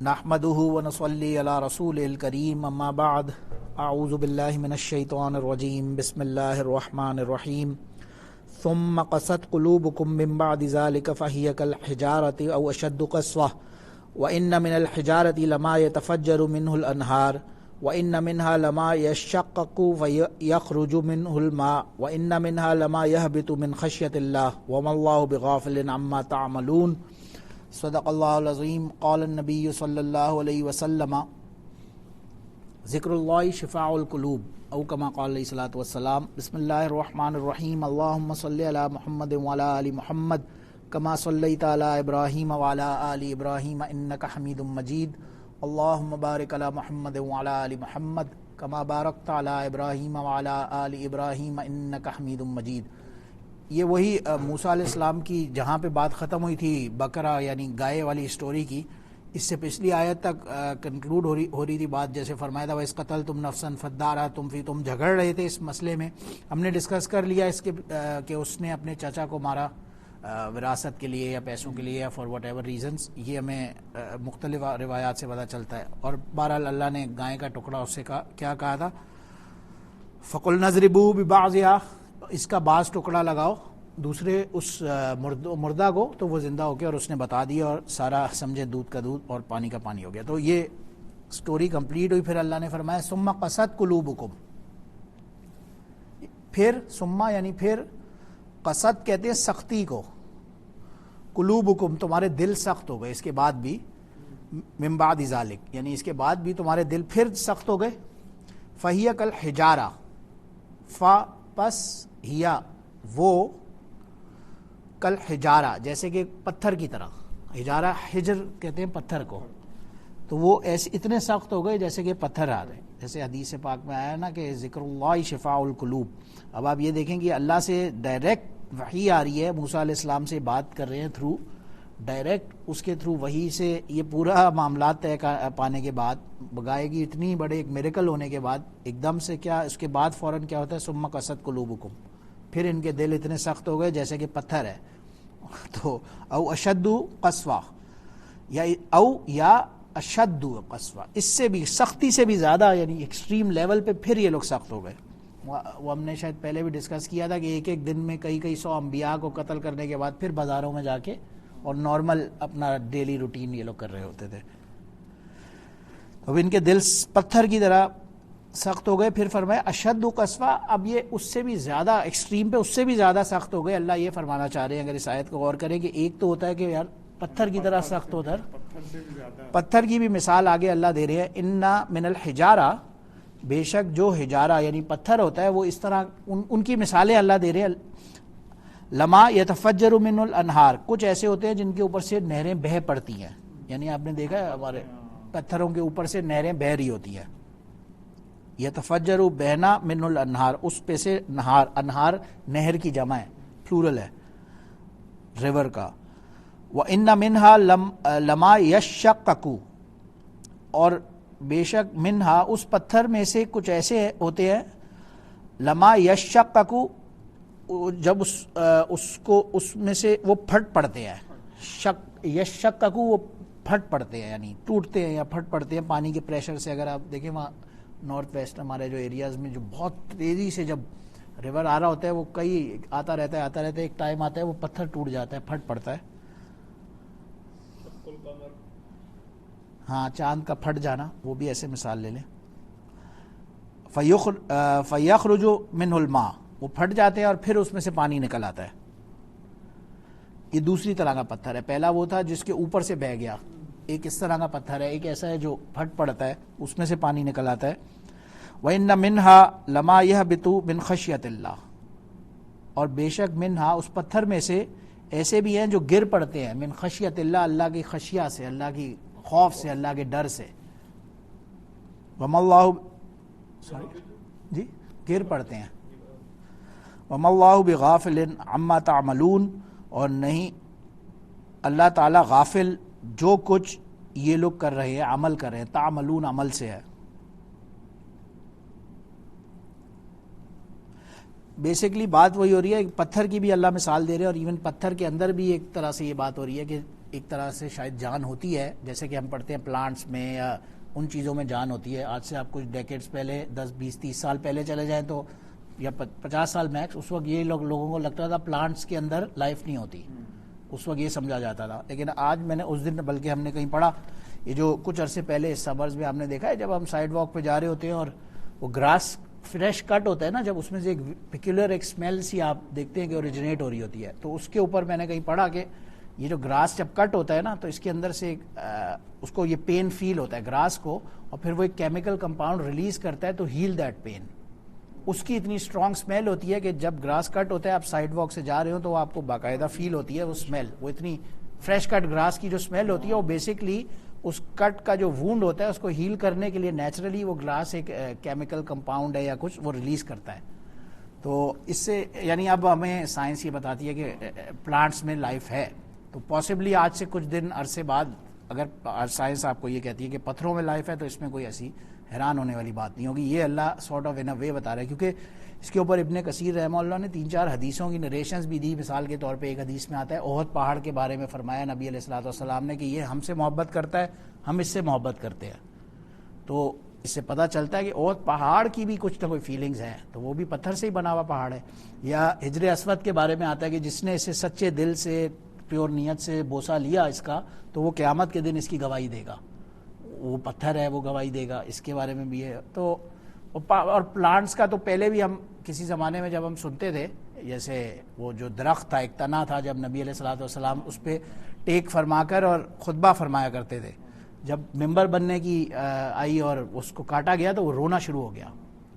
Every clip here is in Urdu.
نحمده ونصلي على رسوله الكريم اما بعد اعوذ بالله من الشيطان الرجيم بسم الله الرحمن الرحيم ثم قست قلوبكم من بعد ذلك فهي كالحجارة او اشد قسوة وان من الحجارة لما يتفجر منه الانهار وان منها لما يشقق فيخرج منه الماء وان منها لما يهبط من خشية الله وما الله بغافل عما تعملون صدق اللہ العظیم قال النبی صلی اللہ علیہ وسلم ذکر اللہ شفاء القلوب او کما قال علیہ الصلوۃ والسلام بسم اللہ الرحمن الرحیم اللہم صلی علی محمد وعلی آل محمد کما صلیت علی ابراہیم وعلی آل ابراہیم انک حمید مجید اللہم بارک علی محمد وعلی آل محمد کما بارکت علی ابراہیم وعلی آل ابراہیم انک حمید مجید۔ یہ وہی موسیٰ علیہ السلام کی جہاں پہ بات ختم ہوئی تھی بکرا یعنی گائے والی سٹوری کی، اس سے پچھلی آیت تک کنکلوڈ ہو رہی تھی بات۔ جیسے فرمایا تھا وَإِذْ قَتَلْتُمْ نَفْسًا فَادَّارَأْتُمْ فِيهَا، تم جھگڑ رہے تھے اس مسئلے میں۔ ہم نے ڈسکس کر لیا اس کے کہ اس نے اپنے چچا کو مارا وراثت کے لیے یا پیسوں کے لیے یا فار واٹ ایور ریزنس، یہ ہمیں مختلف روایات سے پتہ چلتا ہے۔ اور بہرحال اللہ نے گائے کا ٹکڑا اس سے کیا کہا تھا، فَقُلْنَا اضْرِبُوهُ بِبَعْضِهَا، اس کا بعض ٹکڑا لگاؤ دوسرے اس مردہ کو، تو وہ زندہ ہو گیا اور اس نے بتا دیا اور سارا سمجھے دودھ کا دودھ اور پانی کا پانی ہو گیا۔ تو یہ سٹوری کمپلیٹ ہوئی۔ پھر اللہ نے فرمایا ثم قست قلوبکم، پھر ثم یعنی پھر، قست کہتے ہیں سختی کو، قلوبکم تمہارے دل سخت ہو گئے اس کے بعد بھی، من بعد ذالک یعنی اس کے بعد بھی تمہارے دل پھر سخت ہو گئے۔ فہی کالحجارہ، پس ہیا وہ، کالحجارہ جیسے کہ پتھر کی طرح، حجارہ حجر کہتے ہیں پتھر کو، تو وہ ایسے اتنے سخت ہو گئے جیسے کہ پتھر آ رہے، جیسے حدیث پاک میں آیا نا کہ ذکر اللہ شفاء القلوب۔ اب آپ یہ دیکھیں کہ اللہ سے ڈائریکٹ وحی آ رہی ہے، موسیٰ علیہ السلام سے بات کر رہے ہیں تھرو ڈائریکٹ، اس کے تھرو وحی سے یہ پورا معاملات طے پانے کے بعد، بگائے گی اتنی بڑے ایک میریکل ہونے کے بعد ایک دم سے کیا، اس کے بعد فوراً کیا ہوتا ہے ثم قست قلوبکم، پھر ان کے دل اتنے سخت ہو گئے جیسے کہ پتھر ہے۔ تو او اشد قسوہ یا اشد قسوہ، اس سے بھی سختی سے بھی زیادہ یعنی ایکسٹریم لیول پہ پھر یہ لوگ سخت ہو گئے۔ وہ ہم نے شاید پہلے بھی ڈسکس کیا تھا کہ ایک دن میں کئی سو انبیاء کو قتل کرنے کے بعد پھر بازاروں میں جا کے اور نارمل اپنا ڈیلی روٹین یہ لوگ کر رہے ہوتے تھے۔ اب ان کے دل پتھر کی طرح سخت ہو گئے۔ پھر فرمایا اشد قسوہ، اب یہ اس سے بھی زیادہ ایکسٹریم پہ اس سے بھی زیادہ سخت ہو گئے۔ اللہ یہ فرمانا چاہ رہے ہیں اگر اس آیت کو غور کریں کہ ایک تو ہوتا ہے کہ یار پتھر کی طرح سخت ہوتا ہے، پتھر کی بھی مثال آگے اللہ دے رہے ہیں، ان من الحجارہ، بے شک جو حجارہ یعنی پتھر ہوتا ہے وہ اس طرح ان کی مثالیں اللہ دے رہے ہیں۔ لما یتفجر من الانہار، کچھ ایسے ہوتے ہیں جن کے اوپر سے نہریں بہہ پڑتی ہیں، یعنی آپ نے دیکھا ہے ہمارے پتھروں کے اوپر سے نہریں بہہ رہی ہوتی ہیں۔ یتفجر بہنا من الانہار، اس پہ سے نہار، انہار نہر کی جمع ہے، پلورل ہے ریور کا۔ وَإِنَّ مِنْهَا لَمَا يَشَّقَّقُ، اور بے شک منہا اس پتھر میں سے کچھ ایسے ہوتے ہیں، لما یشقق، جب اس میں سے وہ پھٹ پڑتے ہیں، یشقق وہ پھٹ پڑتے ہیں یعنی ٹوٹتے ہیں یا پھٹ پڑتے ہیں پانی کے پریشر سے۔ اگر آپ دیکھیں وہاں نارتھ ویسٹ ہمارے جو ایریاز میں جو بہت تیزی سے جب ریور آ رہا ہوتا ہے، وہ کئی آتا رہتا ہے، ایک ٹائم آتا ہے وہ پتھر ٹوٹ جاتا ہے، پھٹ پڑتا ہے۔ ہاں چاند کا پھٹ جانا، وہ بھی ایسے مثال لے لیں۔ فَيَخْرُجُ مِنْهُ الْمَاءُ، وہ پھٹ جاتے ہیں اور پھر اس میں سے پانی نکل آتا ہے۔ یہ دوسری طرح کا پتھر ہے، پہلا وہ تھا جس کے اوپر سے بہہ گیا، ایک اس طرح کا پتھر ہے، ایک ایسا ہے جو پھٹ پڑتا ہے اس میں سے پانی نکل آتا ہے۔ وَإِنَّ مِنْهَا لَمَا يَهْبِطُ مِنْ خَشْيَةِ اللَّهِ، اور بے شک منہا اس پتھر میں سے ایسے بھی ہیں جو گر پڑتے ہیں، من خشیت اللہ، اللہ کی خشیہ سے، اللہ کی خوف سے، اللہ کے ڈر سے۔ وَمَا اللَّهُ، جی گر پڑتے ہیں۔ وَمَا اللَّهُ بِغَافِلٍ عَمَّا تَعْمَلُونَ، اور نہیں اللہ تعالیٰ غافل جو کچھ یہ لوگ کر رہے ہیں، عمل کر رہے ہیں، تعملون عمل سے ہے۔ بیسیکلی بات وہی ہو رہی ہے، پتھر کی بھی اللہ مثال دے رہے ہیں، اور ایون پتھر کے اندر بھی ایک طرح سے یہ بات ہو رہی ہے کہ ایک طرح سے شاید جان ہوتی ہے، جیسے کہ ہم پڑھتے ہیں پلانٹس میں یا ان چیزوں میں جان ہوتی ہے. آج سے آپ کچھ ڈیکیڈز پہلے 10 20 30 سال پہلے چلے جائیں تو یا 50 سال میکس، اس وقت یہ لوگوں کو لگتا تھا پلانٹس کے اندر لائف نہیں ہوتی، اس وقت یہ سمجھا جاتا تھا. لیکن آج میں نے اس دن بلکہ ہم نے کہیں پڑھا، یہ جو کچھ عرصے پہلے سبرز میں آپ نے دیکھا ہے جب ہم سائیڈ واک پہ جا رہے ہوتے ہیں اور وہ گراس فریش کٹ ہوتا ہے نا، جب اس میں سے ایک پیکولر ایک اسمیل سی آپ دیکھتے ہیں کہ اوریجنیٹ ہو رہی ہوتی ہے، تو اس کے اوپر میں نے کہیں پڑھا کہ یہ جو گراس جب کٹ ہوتا ہے نا تو اس کے اندر سے اس کو یہ پین فیل ہوتا ہے گراس کو، اور پھر وہ ایک کیمیکل کمپاؤنڈ ریلیز کرتا ہے تو ہیل دیٹ پین. اس کی اتنی اسٹرانگ اسمیل ہوتی ہے کہ جب گراس کٹ ہوتا ہے آپ سائیڈ واک سے جا رہے ہو تو آپ کو باقاعدہ فیل ہوتی ہے وہ اسمیل. وہ اتنی فریش کٹ گراس کی جو اسمیل ہوتی ہے وہ بیسکلی اس کٹ کا جو وونڈ ہوتا ہے اس کو ہیل کرنے کے لیے نیچرلی وہ گلاس ایک کیمیکل کمپاؤنڈ ہے یا کچھ وہ ریلیز کرتا ہے. تو اس سے یعنی اب ہمیں سائنس یہ بتاتی ہے کہ پلانٹس میں لائف ہے. تو پاسبلی آج سے کچھ دن عرصے بعد اگر سائنس آپ کو یہ کہتی ہے کہ پتھروں میں لائف ہے تو اس میں کوئی ایسی حیران ہونے والی بات نہیں ہوگی. یہ اللہ سارٹ آف ان اے وے بتا رہا ہے، کیونکہ اس کے اوپر ابن کثیر رحمہ اللہ نے 3-4 حدیثوں کی نریشنز بھی دی. مثال کے طور پہ ایک حدیث میں آتا ہے احد پہاڑ کے بارے میں فرمایا نبی علیہ الصلوۃ والسلام نے کہ یہ ہم سے محبت کرتا ہے، ہم اس سے محبت کرتے ہیں. تو اس سے پتہ چلتا ہے کہ احد پہاڑ کی بھی کچھ نہ کوئی فیلنگز ہیں، تو وہ بھی پتھر سے ہی بنا ہوا پہاڑ ہے. یا حجر اسود کے بارے میں آتا ہے کہ جس نے اسے سچے دل سے پیور نیت سے بوسہ لیا اس کا تو وہ قیامت کے دن اس کی گواہی دے گا. وہ پتھر ہے وہ گواہی دے گا. اس کے بارے میں بھی ہے. تو اور پلانٹس کا تو پہلے بھی ہم کسی زمانے میں جب ہم سنتے تھے، جیسے وہ جو درخت تھا ایک تنا تھا، جب نبی علیہ الصلوۃ والسلام اس پہ ٹیک فرما کر اور خطبہ فرمایا کرتے تھے، جب ممبر بننے کی آئی اور اس کو کاٹا گیا تو وہ رونا شروع ہو گیا.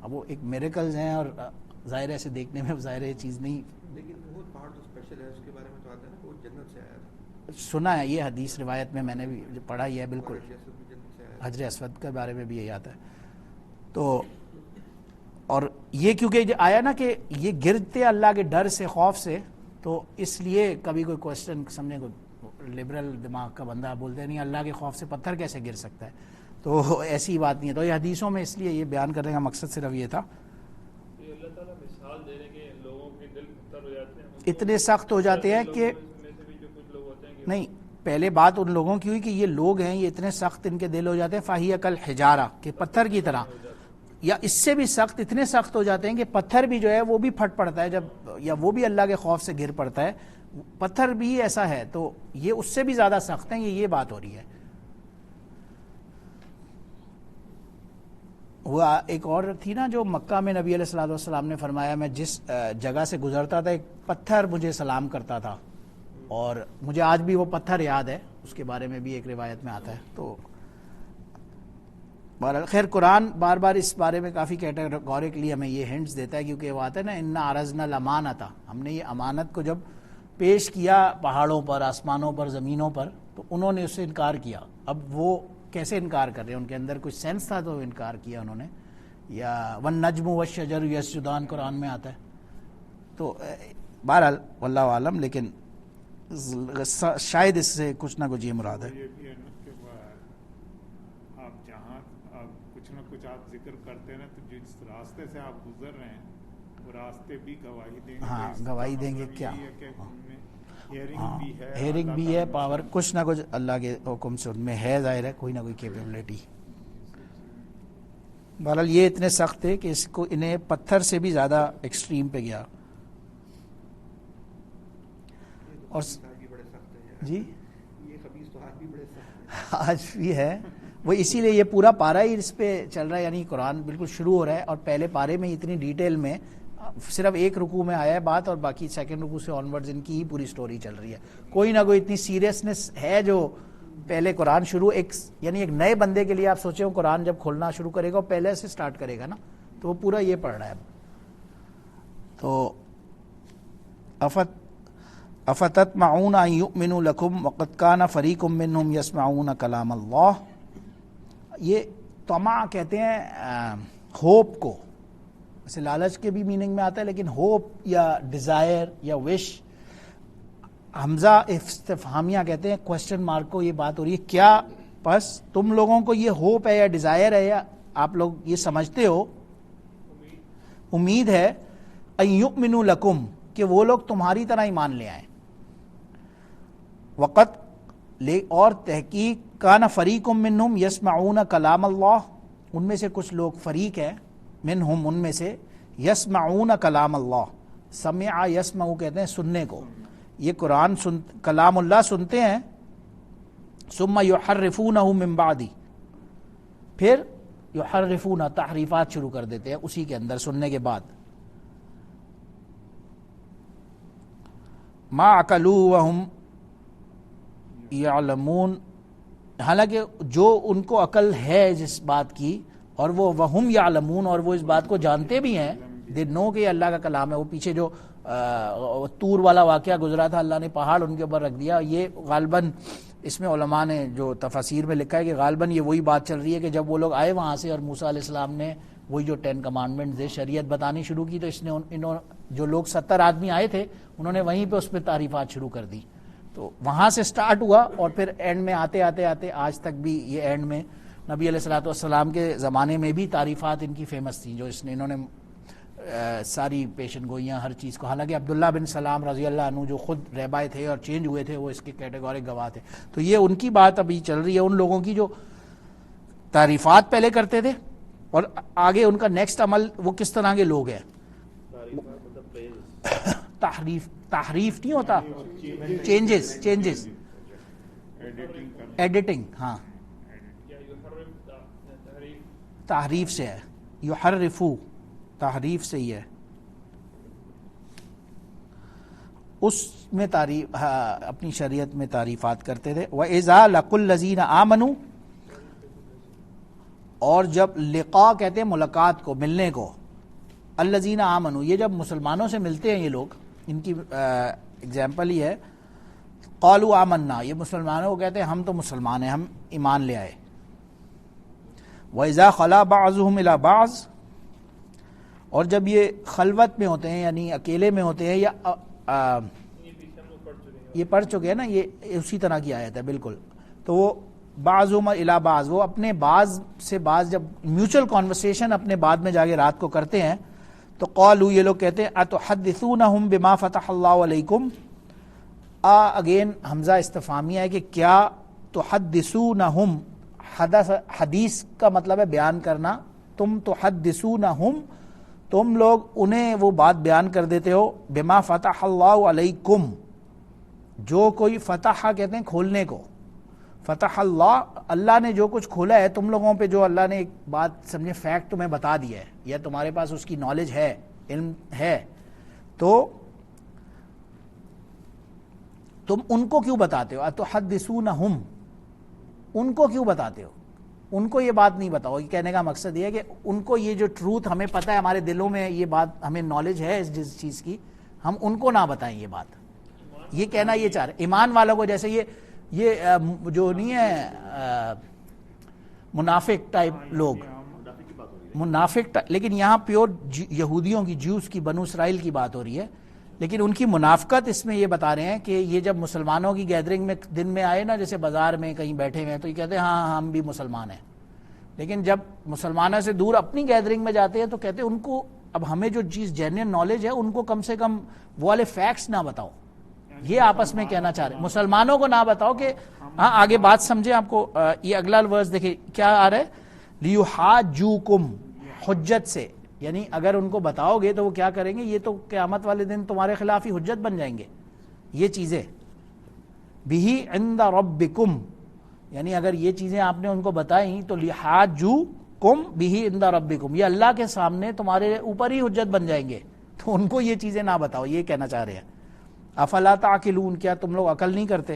اب وہ ایک میریکلز ہیں اور ظاہر ہے سے دیکھنے میں ظاہر ہے چیز نہیں. لیکن وہ پہاڑ جو اسپیشل ہے اس کے بارے میں تو آتا ہے نا کہ وہ جنت سے آیا تھا. سنا ہے یہ حدیث روایت میں نے بھی پڑھا ہی ہے. بالکل حجر اسود کے بارے میں بھی یہی آتا ہے. تو اور یہ کیونکہ آیا نا کہ یہ گرتے اللہ کے ڈر سے خوف سے، تو اس لیے کبھی کوئی کوشچن سمجھے کوئی لبرل دماغ کا بندہ بولتے نہیں اللہ کے خوف سے پتھر کیسے گر سکتا ہے، تو ایسی بات نہیں ہے. تو یہ حدیثوں میں اس لیے یہ بیان کرنے کا مقصد صرف یہ تھا. اللہ تعالیٰ مثال دے رہے کہ لوگوں کے دل پتھر ہو جاتے ہیں، اتنے سخت ہو جاتے ہیں کہ نہیں، پہلے بات ان لوگوں کی ہوئی کہ یہ لوگ ہیں یہ اتنے سخت ان کے دل ہو جاتے ہیں فَهِيَ كَالْحِجَارَةِ کہ پتھر کی طرح، یا اس سے بھی سخت اتنے سخت ہو جاتے ہیں کہ پتھر بھی جو ہے وہ بھی پھٹ پڑتا ہے جب، یا وہ بھی اللہ کے خوف سے گر پڑتا ہے. پتھر بھی ایسا ہے تو یہ اس سے بھی زیادہ سخت ہیں. یہ بات ہو رہی ہے. وہ ایک اور تھی نا جو مکہ میں نبی علیہ الصلوۃ والسلام نے فرمایا میں جس جگہ سے گزرتا تھا ایک پتھر مجھے سلام کرتا تھا، اور مجھے آج بھی وہ پتھر یاد ہے. اس کے بارے میں بھی ایک روایت میں آتا ہے. تو خیر قرآن بار بار اس بارے میں کافی کیٹیگوریکلی ہمیں یہ ہنٹس دیتا ہے، کیونکہ وہ آتا ہے نا انا عرضنا الامانۃ، ہم نے یہ امانت کو جب پیش کیا پہاڑوں پر، آسمانوں پر، زمینوں پر، تو انہوں نے اس سے انکار کیا. اب وہ کیسے انکار کر رہے ہیں؟ ان کے اندر کچھ سینس تھا تو انکار کیا انہوں نے. یا والنجم والشجر یسجدان قرآن میں آتا ہے. تو بہرحال واللہ عالم، لیکن شاید اس سے کچھ نہ کچھ یہ مراد ہے. آپ جہاں کچھ نہ کچھ آپ ذکر کرتے ہیں تو جس راستے سے آپ گزر رہے ہیں وہ راستے بھی گواہی دیں گے. ہاں گواہی دیں گے. کیا ہیئرنگ بھی ہے، پاور کچھ نہ کچھ اللہ کے حکم سے ان میں ہے، ظاہر ہے کوئی نہ کوئی کیپیبلٹی. بہرحال یہ اتنے سخت تھے کہ اس کو انہیں پتھر سے بھی زیادہ ایکسٹریم پہ گیا. اور جی یہ خبیث تو آج بھی بڑے سخت ہیں. آج بھی ہے. وہ اسی لیے یہ پورا پارا ہی اس پہ چل رہا ہے، یعنی قرآن بالکل شروع ہو رہا ہے اور پہلے پارے میں اتنی ڈیٹیل میں صرف ایک رکوع میں آیا ہے بات، اور باقی سیکنڈ رکوع سے آنورڈز ان کی ہی پوری سٹوری چل رہی ہے. کوئی نہ کوئی اتنی سیریسنس ہے جو پہلے قرآن شروع یعنی ایک نئے بندے کے لیے آپ سوچیں وہ قرآن جب کھولنا شروع کرے گا پہلے سے سٹارٹ کرے گا نا، تو وہ پورا یہ پڑھ رہا ہے. تو افتطمعون ان یؤمنوا لکم وقد کان فریق منہم یسمعون کلام اللہ. یہ طمع کہتے ہیں ہوپ کو، ویسے لالچ کے بھی میننگ میں آتا ہے، لیکن ہوپ یا ڈیزائر یا وش، حمزہ استفہامیہ کہتے ہیں کوسچن مارک کو. یہ بات ہو رہی ہے کیا پس تم لوگوں کو یہ ہوپ ہے یا ڈیزائر ہے یا آپ لوگ یہ سمجھتے ہو، امید ہے ان یؤمنوا لکم کہ وہ لوگ تمہاری طرح ایمان لے آئیں. وقت اور تحقیق کان فریق منہم یسمعون کلام اللہ، ان میں سے کچھ لوگ فریق ہیں، منہم ان میں سے، یسمعون کلام اللہ، سمع یسمع کہتے ہیں سننے کو، یہ قرآن کلام اللہ سنتے ہیں، ثم یحرفونہ من بعد، پھر یحرفون تحریفات شروع کر دیتے ہیں اسی کے اندر سننے کے بعد، ما عقلوا وہم یعلمون، حالانکہ جو ان کو عقل ہے جس بات کی، اور وہ وہم یعلمون، اور وہ اس بات کو جانتے بھی ہیں، دے نو کہ یہ اللہ کا کلام ہے۔ وہ پیچھے جو طور والا واقعہ گزرا تھا، اللہ نے پہاڑ ان کے اوپر رکھ دیا، یہ غالباً اس میں علماء نے جو تفاسیر میں لکھا ہے کہ غالباً یہ وہی بات چل رہی ہے کہ جب وہ لوگ آئے وہاں سے اور موسیٰ علیہ السلام نے وہی جو 10 کمانڈمنٹس دے شریعت بتانی شروع کی، تو اس نے انہوں جو لوگ 70 آدمی آئے تھے انہوں نے وہیں پہ اس پہ تعریفات شروع کر دی، تو وہاں سے سٹارٹ ہوا، اور پھر اینڈ میں آتے آتے آتے آج تک بھی یہ اینڈ میں نبی علیہ الصلوۃ والسلام کے زمانے میں بھی تعریفات ان کی فیمس تھیں، جو انہوں نے ساری پیشن گوئیاں ہر چیز کو، حالانکہ عبداللہ بن سلام رضی اللہ عنہ جو خود رہبائے تھے اور چینج ہوئے تھے، وہ اس کے کیٹیگورک گواہ تھے۔ تو یہ ان کی بات ابھی چل رہی ہے، ان لوگوں کی جو تعریفات پہلے کرتے تھے، اور آگے ان کا نیکسٹ عمل وہ کس طرح کے لوگ ہیں۔ تحریف نہیں ہوتا، چینجز ایڈیٹنگ، ہاں تحریف سے ہے، یحرفو تحریف سے ہی ہے، اس میں تعریف اپنی شریعت میں تعریفات کرتے تھے۔ وَإِذَا لَقُوا الَّذِينَ آمَنُوا، اور جب لقاء کہتے ہیں ملاقات کو، ملنے کو، الذین آمنوا، یہ جب مسلمانوں سے ملتے ہیں یہ لوگ، ان کی اگزامپل ہی ہے، قالوا آمنا، یہ مسلمانوں کو کہتے ہیں ہم تو مسلمان ہیں، ہم ایمان لے آئے۔ وَإِذَا خَلَا بَعْضُهُمْ إِلَى بَعْضٍ، اور جب یہ خلوت میں ہوتے ہیں یعنی اکیلے میں ہوتے ہیں، یا یہ پڑھ چکے ہیں نا، یہ اسی طرح کی آیت ہے بالکل، تو وہ بعضهم الی بعض، وہ اپنے بعض سے بعض جب میوچل کانورسیشن اپنے بعد میں جا کے رات کو کرتے ہیں، تو قالوا، یہ لوگ کہتے ہیں اتحدثونہم بما فتح اللہ علیکم، اگین حمزہ استفہامیہ ہے کہ کیا تحدثونہم، حدیث کا مطلب ہے بیان کرنا، تم تحدثونہم، تم لوگ انہیں وہ بات بیان کر دیتے ہو، بما فتح اللہ علیکم، جو کوئی فتح کہتے ہیں کھولنے کو، فتح اللہ، اللہ نے جو کچھ کھولا ہے تم لوگوں پہ، جو اللہ نے ایک بات سمجھے فیکٹ تمہیں بتا دیا ہے، یا تمہارے پاس اس کی نالج ہے، علم ہے، تو تم ان کو کیوں بتاتے ہو؟ اتحدثونہم، ان کو کیوں بتاتے ہو؟ ان کو یہ بات نہیں بتاؤ۔ یہ کہنے کا مقصد یہ ہے کہ ان کو یہ جو ٹروتھ ہمیں پتہ ہے، ہمارے دلوں میں یہ بات ہمیں نالج ہے اس چیز کی، ہم ان کو نہ بتائیں یہ بات، یہ کہنا یہ چاہ رہے ایمان والوں کو، جیسے یہ جو نہیں ہے منافق ٹائپ لوگ، منافق، لیکن یہاں پیور یہودیوں کی، جوز کی، بنو اسرائیل کی بات ہو رہی ہے، لیکن ان کی منافقت اس میں یہ بتا رہے ہیں کہ یہ جب مسلمانوں کی گیدرنگ میں دن میں آئے نا، جیسے بازار میں کہیں بیٹھے ہوئے ہیں، تو یہ کہتے ہیں ہاں ہم بھی مسلمان ہیں، لیکن جب مسلمانوں سے دور اپنی گیدرنگ میں جاتے ہیں تو کہتے ہیں ان کو، اب ہمیں جو چیز جینوین نالج ہے ان کو کم سے کم وہ والے فیکٹس نہ بتاؤ، یہ آپس میں کہنا چاہ رہے ہیں، مسلمانوں کو نہ بتاؤ کہ ہاں آگے بات سمجھیں آپ کو۔ یہ اگلا ورس دیکھیں کیا آ رہا ہے، لیحاجوکم، حجت سے، یعنی اگر ان کو بتاؤ گے تو وہ کیا کریں گے، یہ تو قیامت والے دن تمہارے خلاف ہی حجت بن جائیں گے یہ چیزیں، بہ عند ربکم، یعنی اگر یہ چیزیں آپ نے ان کو بتائیں تو لیحاجوکم بہ عند ربکم، یہ اللہ کے سامنے تمہارے اوپر ہی حجت بن جائیں گے، تو ان کو یہ چیزیں نہ بتاؤ، یہ کہنا چاہ رہے ہیں۔ افلا تعقلون، کیا تم لوگ عقل نہیں کرتے؟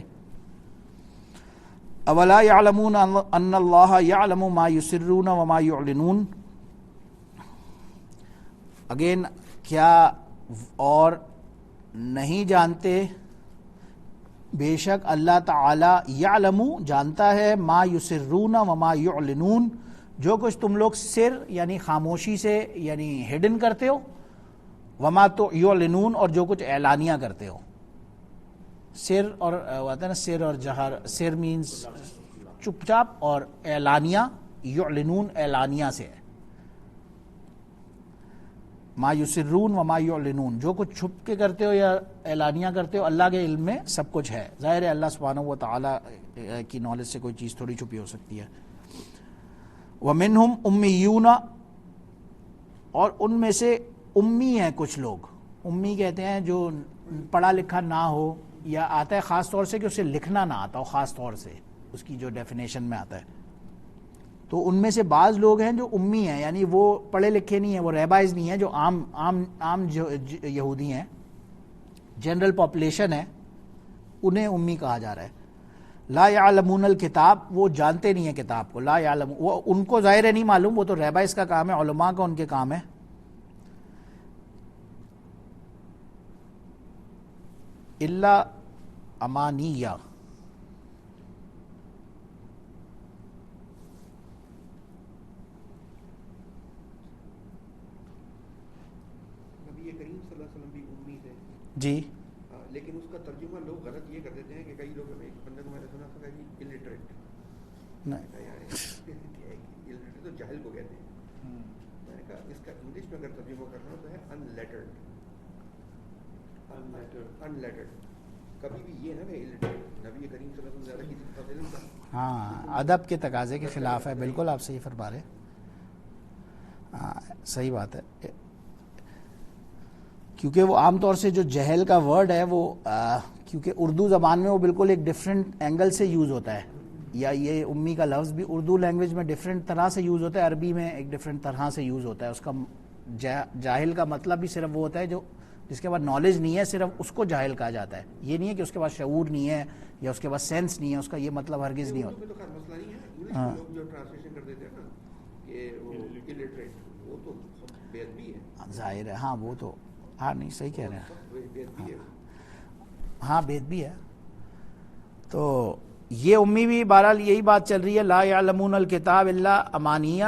اولا یعلمون ان اللہ یعلم ما یسرون وما یعلنون، اگین کیا اور نہیں جانتے، بے شک اللہ تعالی یعلم جانتا ہے، ما یسرون وما یعلنون، جو کچھ تم لوگ سر یعنی خاموشی سے یعنی ہڈن کرتے ہو، وما تو یعلنون، اور جو کچھ اعلانیہ کرتے ہو، سر اور ہوتا ہے نا سر اور جہر، سر مینز چپ چاپ، اور اعلانیہ، یعلنون اعلانیہ سے ہے، ما یسرون وما یعلنون، جو کچھ چھپ کے کرتے ہو یا اعلانیہ کرتے ہو، اللہ کے علم میں سب کچھ ہے۔ ظاہر ہے اللہ سبحانہ و تعالی کی نالج سے کوئی چیز تھوڑی چھپی ہو سکتی ہے. وَمِنْهُمْ اُمِّيُّونَ، اور ان میں سے امی ہیں کچھ لوگ. امی کہتے ہیں جو پڑھا لکھا نہ ہو، یا آتا ہے خاص طور سے کہ اسے لکھنا نہ آتا ہو، خاص طور سے اس کی جو ڈیفینیشن میں آتا ہے. تو ان میں سے بعض لوگ ہیں جو امی ہیں، یعنی وہ پڑھے لکھے نہیں ہیں، وہ ریبائز نہیں ہیں، جو عام جو یہودی ہیں، جنرل پاپولیشن ہے، انہیں امی کہا جا رہا ہے. لا یعلمون الکتاب، وہ جانتے نہیں ہیں کتاب کو. لا یعلم، وہ ان کو ظاہر ہے نہیں معلوم، وہ تو ریبائز کا کام ہے، علماء کا ان کے کام ہے. الا امانیہ، نبی کریم صلی اللہ علیہ وسلم بھی امی تھے جی. لیکن اس کا ترجمہ لوگ غلط یہ کر دیتے ہیں کہ کئی لوگ، ایک بندے کو میں نے سنا تھا کہ الٹریٹ، الٹریٹ تو جاہل کو کہتے ہیں. میں نے کہا اس کا انگلش میں اگر ترجمہ کرنا ہو تو ہے ان لیٹرڈ. کبھی بھی یہ نا کہ الٹریٹ، نبی کریم صلی اللہ علیہ وسلم زیادہ کسی کا علم تھا. ہاں، ادب کے تقاضے کے خلاف ہے، بالکل آپ صحیح فرما رہے ہیں. ہاں صحیح بات ہے، کیونکہ وہ عام طور سے جو جہل کا ورڈ ہے وہ کیونکہ اردو زبان میں وہ بالکل ایک ڈفرینٹ اینگل سے یوز ہوتا ہے، یا یہ امی کا لفظ بھی اردو لینگویج میں ڈفرینٹ طرح سے یوز ہوتا ہے، عربی میں ایک ڈفرینٹ طرح سے یوز ہوتا ہے. اس کا جاہل کا مطلب بھی صرف وہ ہوتا ہے جو جس کے پاس نالج نہیں ہے، صرف اس کو جاہل کہا جاتا ہے. یہ نہیں ہے کہ اس کے پاس شعور نہیں ہے یا اس کے پاس سینس نہیں ہے، اس کا یہ مطلب ہرگز نہیں ہوتا. تو خیر مسئلہ نہیں ہے، انگلش میں لوگ جو ٹرانسلیشن کر دیتے ہیں نا کہ وہ الٹریٹ، وہ تو بے ادبی ہے. ظاہر ہے، ہاں وہ تو، ہاں نہیں صحیح کہہ رہے ہیں، بے ادبی ہے. ہاں بے ادبی ہے. تو یہ امی بھی بہرحال یہی بات چل رہی ہے. لا یعلمون الکتاب الا امانیہ.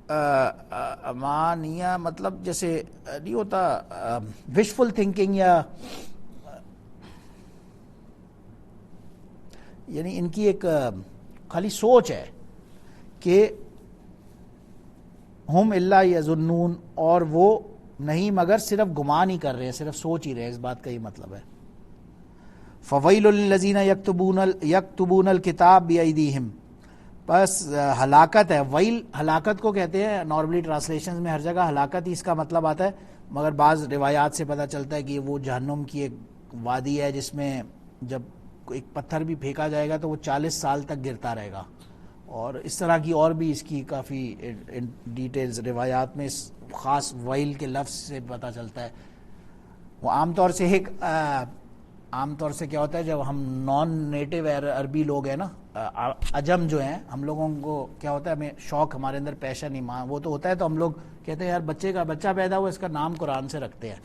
امانیہ مطلب جیسے نہیں ہوتا وشفل تھنکنگ، یا یعنی ان کی ایک خالی سوچ ہے کہ ہم الا یظنون، اور وہ نہیں مگر صرف گمان ہی کر رہے ہیں، صرف سوچ ہی رہے ہیں. اس بات کا یہ مطلب ہے. فویل للذین یکتبون الکتاب بایدیہم، بس ہلاکت ہے. ویل ہلاکت کو کہتے ہیں، نارملی ٹرانسلیشنز میں ہر جگہ ہلاکت ہی اس کا مطلب آتا ہے، مگر بعض روایات سے پتہ چلتا ہے کہ وہ جہنم کی ایک وادی ہے جس میں جب ایک پتھر بھی پھینکا جائے گا تو وہ 40 سال تک گرتا رہے گا. اور اس طرح کی اور بھی اس کی کافی ڈیٹیلز روایات میں اس خاص ویل کے لفظ سے پتہ چلتا ہے. وہ عام طور سے کیا ہوتا ہے، جب ہم نان نیٹو عربی لوگ ہیں نا، عجم جو ہیں، ہم لوگوں کو کیا ہوتا ہے، ہمیں شوق، ہمارے اندر پیشن ایمان وہ تو ہوتا ہے، تو ہم لوگ کہتے ہیں یار بچہ پیدا ہوا، اس کا نام قرآن سے رکھتے ہیں.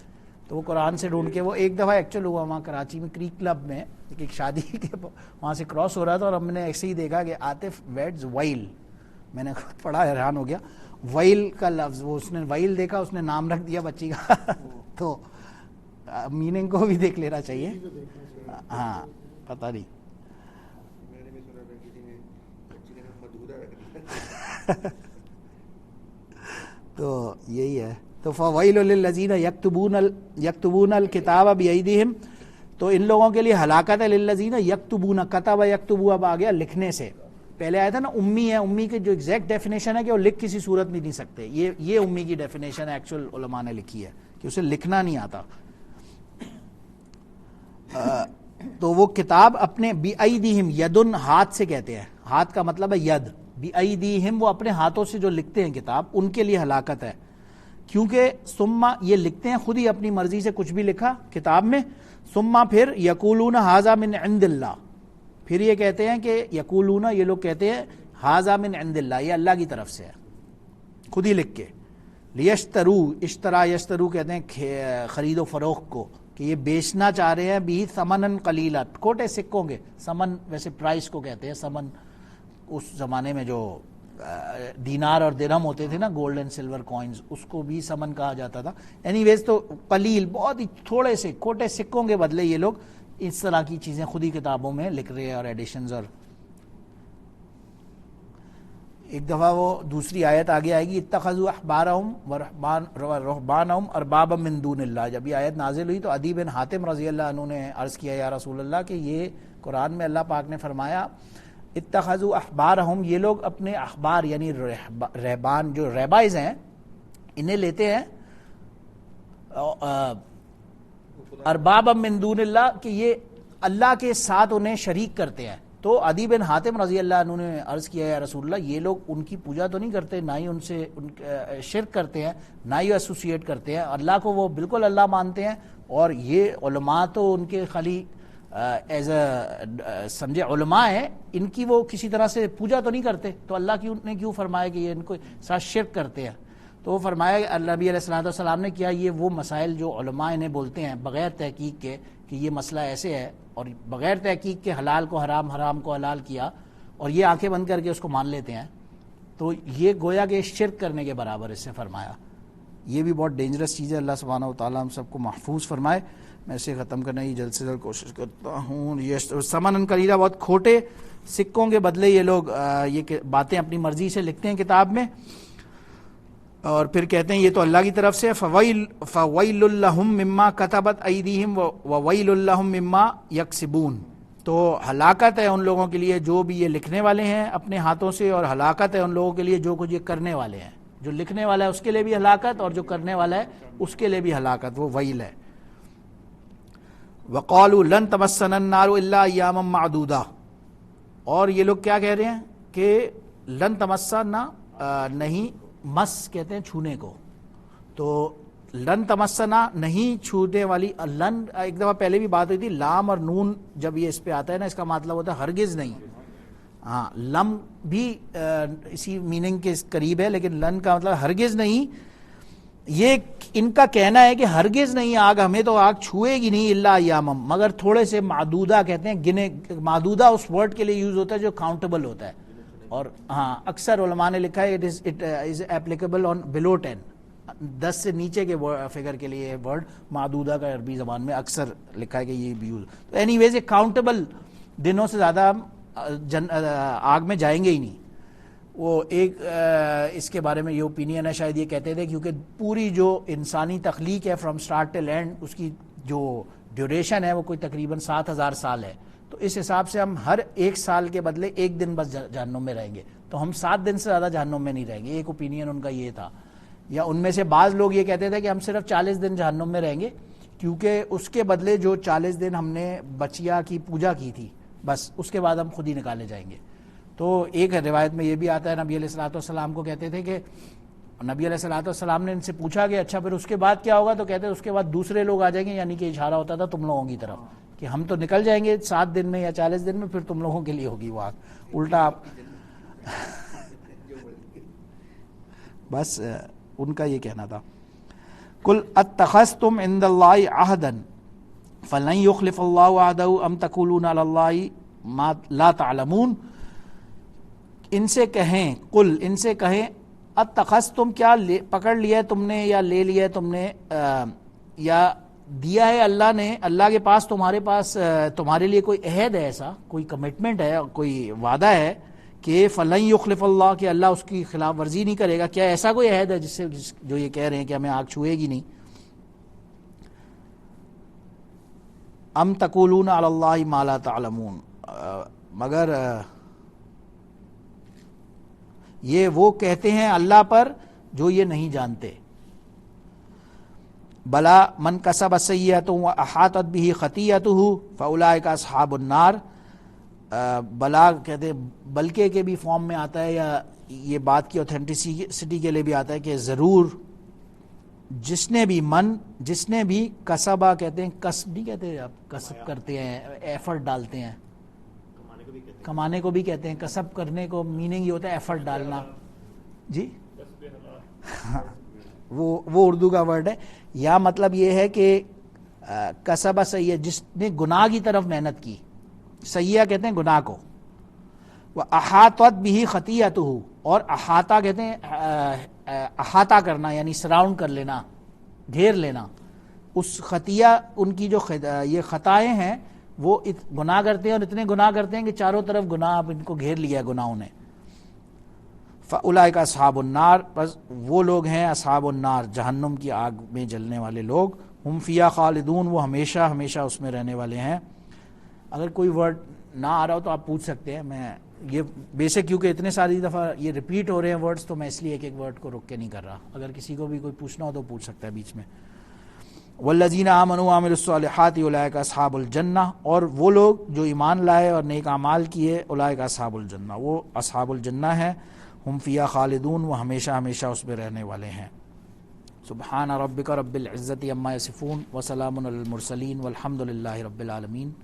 تو وہ قرآن سے ڈھونڈ کے، وہ ایک دفعہ ایکچوئل ہوا وہاں کراچی میں کریک کلب میں، ایک شادی کے وہاں سے کراس ہو رہا تھا، اور ہم نے ایسے ہی دیکھا کہ عاطف ویڈز وائل. میں نے خود پڑھا، حیران ہو گیا. وائل کا لفظ، وہ اس نے وائل دیکھا، اس نے نام رکھ دیا بچی کا. تو میننگ کو بھی دیکھ لینا چاہیے. ہاں پتہ نہیں. میں نے بھی سنا تھا کسی نے بچی کا نام مدھورا رکھ دیا. تو یہی ہے. تو فویل للذین یکتبون الکتاب بایدیہم، تو ان لوگوں کے لیے ہلاکت ہے. للذین یکتبون، کتب یکتبو اب آ گیا لکھنے سے. پہلے آیا تھا نا امی ہے، امی کی جو ایگزیکٹ ڈیفینیشن ہے کہ وہ لکھ کسی صورت میں نہیں سکتے، یہ امی کی ڈیفینیشن ایکچوئل علماء نے لکھی ہے کہ اسے لکھنا نہیں آتا. تو وہ کتاب اپنے بایدیہم، یدن ہاتھ سے کہتے ہیں، ہاتھ کا مطلب ہے ید. بایدیہم وہ اپنے ہاتھوں سے جو لکھتے ہیں کتاب، ان کے لیے ہلاکت ہے. کیونکہ ثم یہ لکھتے ہیں خود ہی اپنی مرضی سے کچھ بھی لکھا کتاب میں. ثم پھر یقولون ھذا من عند اللہ، پھر یہ کہتے ہیں کہ یقولون، یہ لوگ کہتے ہیں ھذا من عند اللہ، یہ اللہ کی طرف سے ہے، خود ہی لکھ کے. لیشترو، اشترا یشترو کہتے ہیں خرید و فروخت کو، کہ یہ بیچنا چاہ رہے ہیں بھی ثمنن قلیلا، کھوٹے سکوں کے. سمن ویسے پرائس کو کہتے ہیں. سمن اس زمانے میں جو دینار اور درہم ہوتے تھے نا، گولڈ اینڈ سلور کوائنز، اس کو بھی سمن کہا جاتا تھا. اینی ویز تو قلیل، بہت ہی تھوڑے سے کھوٹے سکوں کے بدلے یہ لوگ اس طرح کی چیزیں خود ہی کتابوں میں لکھ رہے ہیں، اور ایڈیشنز. اور ایک دفعہ وہ دوسری آیت آگے آئے گی، اتخذوا احبارہم ورہبانہم اربابا من دون اللہ. جب یہ آیت نازل ہوئی تو عدی بن حاتم رضی اللہ عنہ نے عرض کیا یا رسول اللہ کہ یہ قرآن میں اللہ پاک نے فرمایا اتخذوا احبارہم، یہ لوگ اپنے احبار یعنی رہبان جو ریبائز ہیں انہیں لیتے ہیں اربابا من دون اللہ کہ یہ اللہ کے ساتھ انہیں شریک کرتے ہیں. تو عدی بن حاتم رضی اللہ عنہ نے عرض کیا یا رسول اللہ یہ لوگ ان کی پوجا تو نہیں کرتے، نہ ہی ان سے شرک کرتے ہیں، نہ ہی ایسوسیٹ کرتے ہیں، اللہ کو وہ بالکل اللہ مانتے ہیں، اور یہ علماء تو ان کے خالی ایز اے سمجھے علماء ہیں، ان کی وہ کسی طرح سے پوجا تو نہیں کرتے، تو اللہ نے کیوں فرمایا کہ یہ ان کو ساتھ شرک کرتے ہیں؟ تو وہ فرمایا کہ اللہ نبی علیہ السلام نے کیا یہ وہ مسائل جو علماء انہیں بولتے ہیں بغیر تحقیق کے کہ یہ مسئلہ ایسے ہے، اور بغیر تحقیق کے حلال کو حرام، حرام کو حلال کیا، اور یہ آنکھیں بند کر کے اس کو مان لیتے ہیں، تو یہ گویا کہ شرک کرنے کے برابر اس سے فرمایا. یہ بھی بہت ڈینجرس چیز ہے. اللہ سبحانہ و تعالیٰ ہم سب کو محفوظ فرمائے. میں اسے ختم کرنے کی جلد سے جلد کوشش کرتا ہوں. یہ ثمن قلیلہ، بہت کھوٹے سکوں کے بدلے یہ لوگ یہ باتیں اپنی مرضی سے لکھتے ہیں کتاب میں، اور پھر کہتے ہیں یہ تو اللہ کی طرف سے. فویل لہم مما کتبت ایدیہم وویل لہم مما یکسبون، تو ہلاکت ہے ان لوگوں کے لیے جو بھی یہ لکھنے والے ہیں اپنے ہاتھوں سے، اور ہلاکت ہے ان لوگوں کے لیے جو کچھ یہ کرنے والے ہیں. جو لکھنے والا ہے اس کے لیے بھی ہلاکت، اور جو کرنے والا ہے اس کے لیے بھی ہلاکت، وہ ویل ہے. وقالوا لن تمسنا النار الا ایاما معدودہ، اور یہ لوگ کیا کہہ رہے ہیں کہ لن تمسنا، نہیں مس کہتے ہیں چھونے کو، تو لن تمسنا نہیں چھونے والی. لن ایک دفعہ پہلے بھی بات ہوئی تھی، لام اور نون جب یہ اس پہ آتا ہے نا اس کا مطلب ہوتا ہے ہرگز نہیں. ہاں لم بھی اسی میننگ کے قریب ہے، لیکن لن کا مطلب ہرگز نہیں. یہ ان کا کہنا ہے کہ ہرگز نہیں آگ ہمیں تو آگ چھوئے گی نہیں الا ایامم، مگر تھوڑے سے معدودہ کہتے ہیں گنے. معدودہ اس ورڈ کے لیے یوز ہوتا ہے جو کاؤنٹیبل ہوتا ہے، اور ہاں اکثر علماء نے لکھا ہے اٹ از ایپلیکیبل آن بلو 10، 10 سے نیچے کے فگر کے لیے ورڈ معدودہ کا عربی زبان میں اکثر لکھا ہے کہ یہ بھی یوز. تو اینی ویز یہ کاؤنٹیبل دنوں سے زیادہ آگ میں جائیں گے ہی نہیں. وہ ایک اس کے بارے میں یہ اوپینین ہے، شاید یہ کہتے تھے کیونکہ پوری جو انسانی تخلیق ہے فرام سٹارٹ ٹل اینڈ، اس کی جو ڈیوریشن ہے وہ کوئی تقریباً 7000 سال ہے، تو اس حساب سے ہم ہر ایک سال کے بدلے ایک دن بس جہنم میں رہیں گے، تو ہم 7 دن سے زیادہ جہنم میں نہیں رہیں گے. ایک اوپینین ان کا یہ تھا. یا ان میں سے بعض لوگ یہ کہتے تھے کہ ہم صرف 40 دن جہنم میں رہیں گے، کیونکہ اس کے بدلے جو 40 دن ہم نے بچیا کی پوجا کی تھی بس اس کے بعد ہم خود ہی نکالے جائیں گے. تو ایک روایت میں یہ بھی آتا ہے نبی علیہ الصلوۃ والسلام کو کہتے تھے کہ نبی علیہ الصلوۃ والسلام نے ان سے پوچھا کہ اچھا پھر اس کے بعد کیا ہوگا، تو کہتے ہیں اس کے بعد دوسرے لوگ آ جائیں گے، یعنی کہ اشارہ ہوتا تھا تم لوگوں کی طرف کہ ہم تو نکل جائیں گے 7 دن میں یا 40 دن میں، پھر تم لوگوں کے لیے ہوگی وہ آگ. الٹا آپ بس ان کا یہ کہنا تھا. قل اتخذتم عند اللہ عہدا فلن یخلف اللہ عہدہ ام تقولون علی اللہ ما لا تعلمون. ان سے کہیں، قل ان سے کہیں اتخذتم کیا پکڑ لیا ہے تم نے یا لے لیا ہے تم نے یا دیا ہے اللہ نے، اللہ کے پاس تمہارے پاس تمہارے لیے کوئی عہد ہے، ایسا کوئی کمٹمنٹ ہے، کوئی وعدہ ہے کہ فلن یخلف اللہ، کہ اللہ اس کی خلاف ورزی نہیں کرے گا. کیا ایسا کوئی عہد ہے جس سے جو یہ کہہ رہے ہیں کہ ہمیں آگ چھوئے گی نہیں؟ ام تقولون علی اللہ ما لا تعلمون، مگر یہ وہ کہتے ہیں اللہ پر جو یہ نہیں جانتے. بلا من کسب سیئۃ واحاطت به خطیئتہ فاولئک اصحاب النار. بلا کہتے ہیں بلکہ کے بھی فارم میں آتا ہے، یا یہ بات کی اوتھینٹسٹی کے لیے بھی آتا ہے کہ ضرور جس نے بھی کسبہ کہتے ہیں، کسب نہیں کہتے، آپ کسب کرتے ہیں، ایفرٹ ڈالتے ہیں، کمانے کو بھی کہتے ہیں، کسب کرنے کو میننگ یہ ہوتا ہے ایفرٹ ڈالنا. جی وہ اردو کا ورڈ ہے. یا مطلب یہ ہے کہ کسبہ سیئہ، جس نے گناہ کی طرف محنت کی، سیئہ کہتے ہیں گناہ کو، وَأَحَاطَتْ بِهِ خَطِيئَتُهُ، اور احاطہ کہتے ہیں احاطہ کرنا، یعنی سراؤنڈ کر لینا، گھیر لینا. اس خطیہ ان کی جو یہ خطائیں ہیں وہ گناہ کرتے ہیں، اور اتنے گناہ کرتے ہیں کہ چاروں طرف گناہ اب ان کو گھیر لیا گناہوں نے. فَأُولَئِكَ أَصْحَابُ النَّارِ، بس وہ لوگ ہیں اصحاب النار، جہنم کی آگ میں جلنے والے لوگ. ہم فیہا خالدون، وہ ہمیشہ ہمیشہ اس میں رہنے والے ہیں. اگر کوئی ورڈ نہ آ رہا ہو تو آپ پوچھ سکتے ہیں. میں یہ بیسک کیونکہ اتنے ساری دفعہ یہ ریپیٹ ہو رہے ہیں ورڈز تو میں اس لیے ایک ایک ورڈ کو رک کے نہیں کر رہا. اگر کسی کو بھی کوئی پوچھنا ہو تو پوچھ سکتا ہے بیچ میں. والذین آمنوا وعملوا الصالحات اولئک اصحاب الجنہ، اور وہ لوگ جو ایمان لائے اور نیک اعمال کیے، اولئک اصحاب الجنہ، وہ اصحاب الجنہ ہیں. ہم فیہا خالدون، وہ ہمیشہ ہمیشہ اس میں رہنے والے ہیں. سبحان ربک رب العزت عما یصفون وسلام علی المرسلین والحمد للہ رب العالمین.